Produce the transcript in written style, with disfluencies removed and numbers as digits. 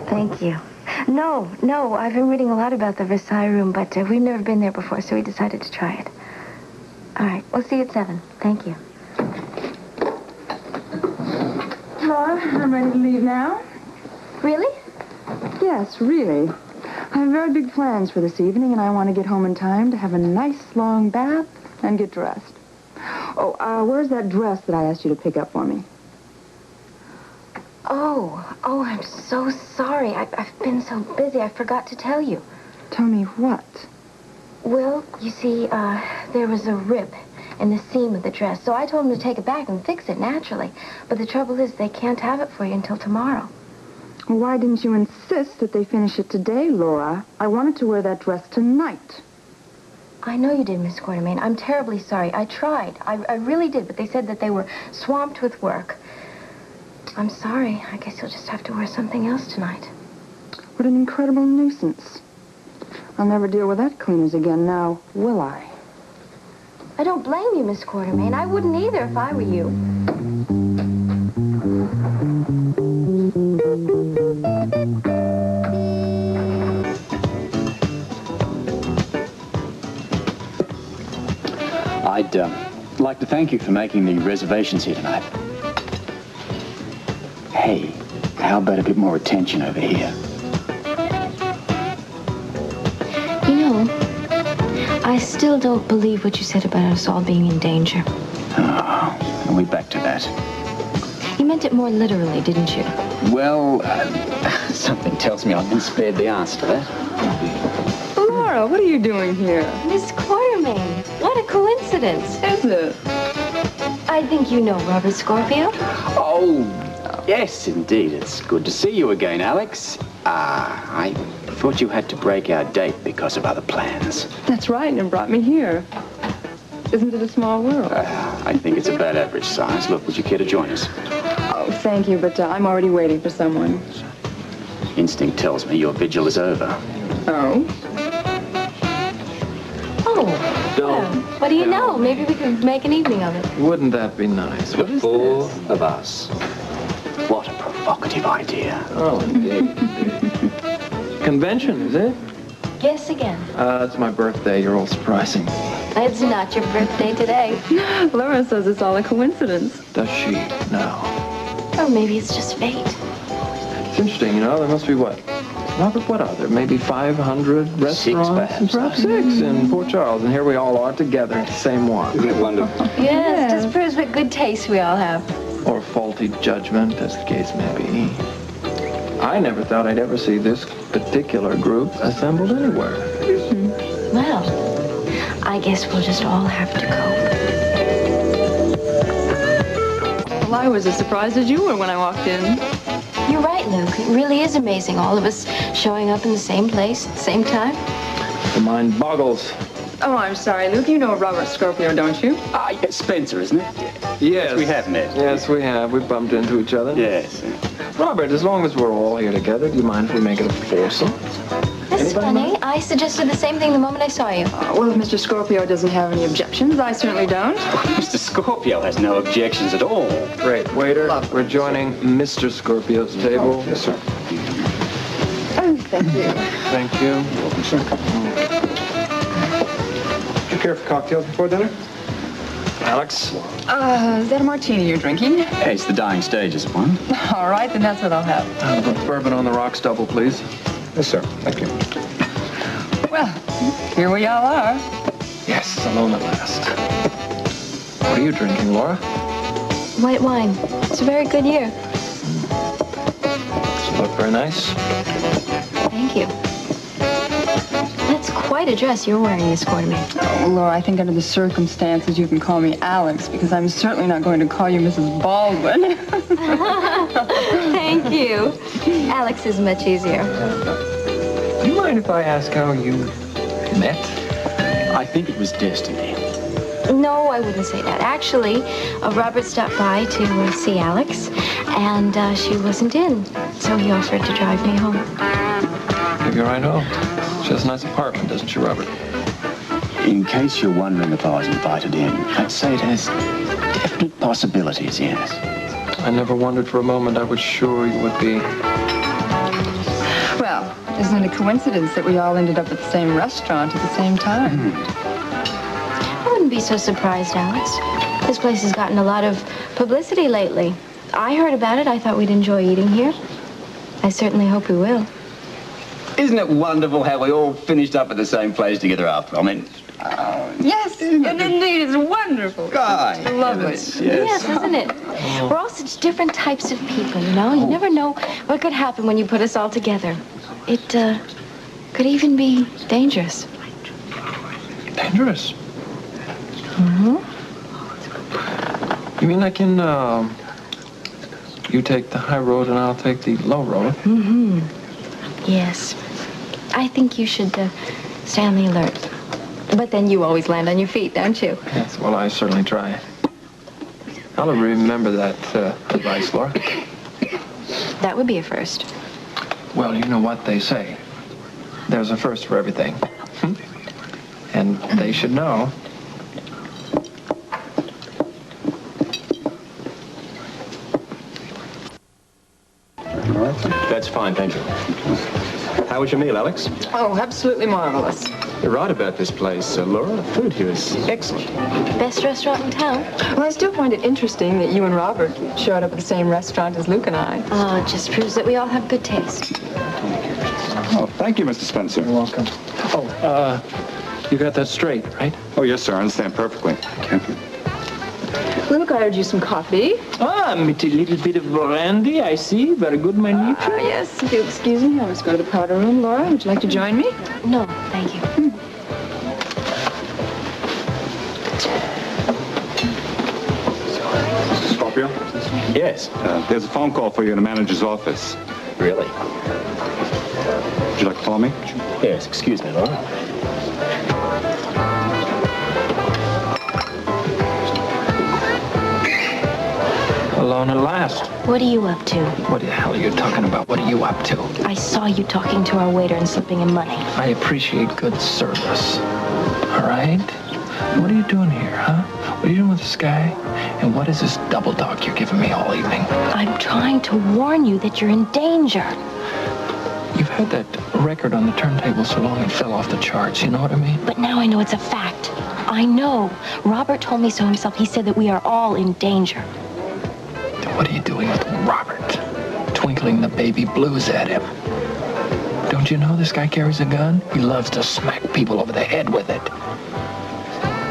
Thank you. No, I've been reading a lot about the Versailles room, but we've never been there before, so we decided to try it. All right, we'll see you at 7. Thank you. Laura, I'm ready to leave now. Really? Yes, really. I have very big plans for this evening, and I want to get home in time to have a nice long bath and get dressed. Oh, where's that dress that I asked you to pick up for me? Oh, I'm so sorry. I've been so busy, I forgot to tell you. Tell me what? Well, you see, there was a rip in the seam of the dress, so I told them to take it back and fix it naturally. But the trouble is, they can't have it for you until tomorrow. Well, why didn't you insist that they finish it today, Laura? I wanted to wear that dress tonight. I know you did, Miss Quartermain. I'm terribly sorry. I tried. I really did, but they said that they were swamped with work. I'm sorry. I guess you'll just have to wear something else tonight. What an incredible nuisance. I'll never deal with that cleaners again now, will I? I don't blame you, Miss Quartermain. I wouldn't either if I were you. I'd like to thank you for making the reservations here tonight. Hey, how about a bit more attention over here? You know, I still don't believe what you said about us all being in danger. Oh, are we back to that? You meant it more literally, didn't you? Well, something tells me I've been spared the answer to that. Laura, what are you doing here? Miss Quartermain, what a coincidence. Is it? I think you know Robert Scorpio. Oh, yes, indeed. It's good to see you again, Alex. I thought you had to break our date because of other plans. That's right, and it brought me here. Isn't it a small world? I think it's about average size. Look, would you care to join us? Oh, thank you, but I'm already waiting for someone. Instinct tells me your vigil is over. Oh? Well, what do you know? Maybe we could make an evening of it. Wouldn't that be nice? What is Four this? of us. What a provocative idea. Oh, indeed. Convention, is it? Guess again. It's my birthday. You're all surprising me. It's not your birthday today. Laura says it's all a coincidence. Does she? No. Or maybe it's just fate. It's interesting, you know. There must be what? Robert, what are there? Maybe 500 restaurants? perhaps. 6 in Port Charles, and here we all are together at the same one. Isn't it wonderful? Yes, just proves what good taste we all have. Or faulty judgment, as the case may be. I never thought I'd ever see this particular group assembled anywhere. Well, I guess we'll just all have to cope. Well, I was as surprised as you were when I walked in. You're right, Luke. It really is amazing, all of us showing up in the same place at the same time. The mind boggles. Oh, I'm sorry, Luke. You know Robert Scorpio, don't you? Yes, Spencer, isn't it? Yes. We have met. Yes, we have. We bumped into each other. Yes. Robert, as long as we're all here together, do you mind if we make it a foursome? That's funny. I suggested the same thing the moment I saw you. Well, if Mr. Scorpio doesn't have any objections, I certainly don't. Mr. Scorpio has no objections at all. Great. Waiter, we're joining Mr. Scorpio's table. Yes, sir. Oh, thank you. Thank you. Welcome, sir. Do you care for cocktails before dinner? Alex? Is that a martini you're drinking? Hey, it's the dying stages of one. All right, then that's what I'll have. Bourbon on the rocks double, please. Yes, sir. Thank you. Well, here we all are. Yes, alone at last. What are you drinking, Laura? White wine. It's a very good year. Does it look very nice? Thank you. That's quite a dress you're wearing, Miss Quartermain. Oh, Laura, I think under the circumstances you can call me Alex, because I'm certainly not going to call you Mrs. Baldwin. Thank you. Alex is much easier. Do you mind if I ask how you met? I think it was destiny. No, I wouldn't say that. Actually, Robert stopped by to see Alex, and she wasn't in, so he offered to drive me home. Take you right home. She has a nice apartment, doesn't she, Robert? In case you're wondering if I was invited in, I'd say it has definite possibilities, yes. I never wondered for a moment. I was sure you would be. Isn't it a coincidence that we all ended up at the same restaurant at the same time? I wouldn't be so surprised, Alex. This place has gotten a lot of publicity lately. I heard about it. I thought we'd enjoy eating here. I certainly hope we will. Isn't it wonderful how we all finished up at the same place together after? I mean, Yes, and indeed, it's wonderful. Guy. It's lovely. Yes, isn't it? We're all such different types of people, you know? You never know what could happen when you put us all together. It could even be dangerous. Dangerous? Mm-hmm. You mean I can, you take the high road and I'll take the low road? Mm-hmm. Yes. I think you should stay on the alert. But then you always land on your feet, don't you? Yes, well, I certainly try. I'll remember that advice, Laura. That would be a first. Well, you know what they say. There's a first for everything. And they should know. That's fine, thank you. How was your meal, Alex? Oh, absolutely marvelous. You're right about this place, Laura. The food here is excellent. Best restaurant in town? Well, I still find it interesting that you and Robert showed up at the same restaurant as Luke and I. Oh, it just proves that we all have good taste. Oh, thank you, Mr. Spencer. You're welcome. Oh, you got that straight, right? Oh, yes, sir. I understand perfectly. Thank you. Luke, I ordered you some coffee. Ah, a little bit of brandy, I see. Very good, my nature. Yes, if you'll excuse me, I must go to the powder room. Laura, would you like to join me? No, thank you. Scorpio? Yes. There's a phone call for you in the manager's office. Really? Would you like to follow me? Yes, excuse me, Laura. Alone at last. What are you up to? What the hell are you talking about? What are you up to? I saw you talking to our waiter and slipping him money. I appreciate good service. All right? What are you doing here, huh? What are you doing with this guy? And what is this double talk you're giving me all evening? I'm trying to warn you that you're in danger. You've had that record on the turntable so long it fell off the charts, you know what I mean? But now I know it's a fact. I know. Robert told me so himself. He said that we are all in danger. What are you doing with Robert? Twinkling the baby blues at him. Don't you know this guy carries a gun? He loves to smack people over the head with it.